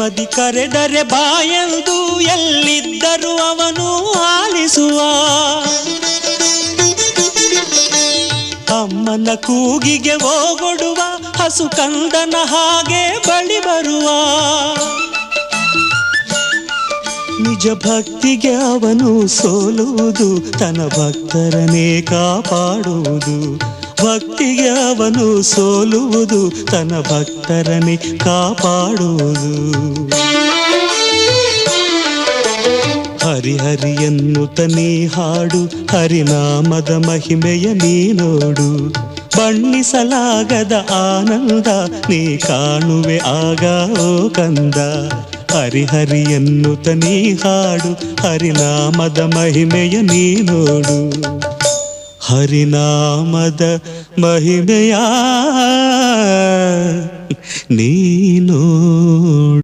ಪ್ರೇಮದಿ ಕರೆದರೆ ಬಾಯೆಂದು ಎಲ್ಲಿದ್ದರೂ ಅವನು ಆಲಿಸುವ. ಅಮ್ಮನ ಕೂಗಿಗೆ ಓಗೊಡುವ ಹಸು ಕಂದನ ಹಾಗೆ ಬಳಿ ಬರುವ. ನಿಜ ಭಕ್ತಿಗೆ ಅವನು ಸೋಲುವುದು, ತನ್ನ ಭಕ್ತರನ್ನೇ ಕಾಪಾಡುವುದು. ಭಕ್ತಿಗೆ ಅವನು ಸೋಲುವುದು, ತನ್ನ ಭಕ್ತರನ್ನೇ ಕಾಪಾಡುವುದು. ಹರಿಹರಿ ಎನ್ನುತ್ತ ನೀ ಹಾಡು, ಹರಿನಾಮದ ಮಹಿಮೆಯ ನೀ ನೋಡು. ಬಣ್ಣಿಸಲಾಗದ ಆನಂದ ನೀ ಕಾಣುವೆ ಆಗ ಓ ಕಂದ. ಹರಿಹರಿ ಎನ್ನುತ್ತ ನೀ ಹಾಡು, ಹರಿನಾಮದ ಮಹಿಮೆಯ ನೀ ನೋಡು. ಹರಿನಾಮದ ಮಹಿಮೆಯ ನೀ ನೋಡು.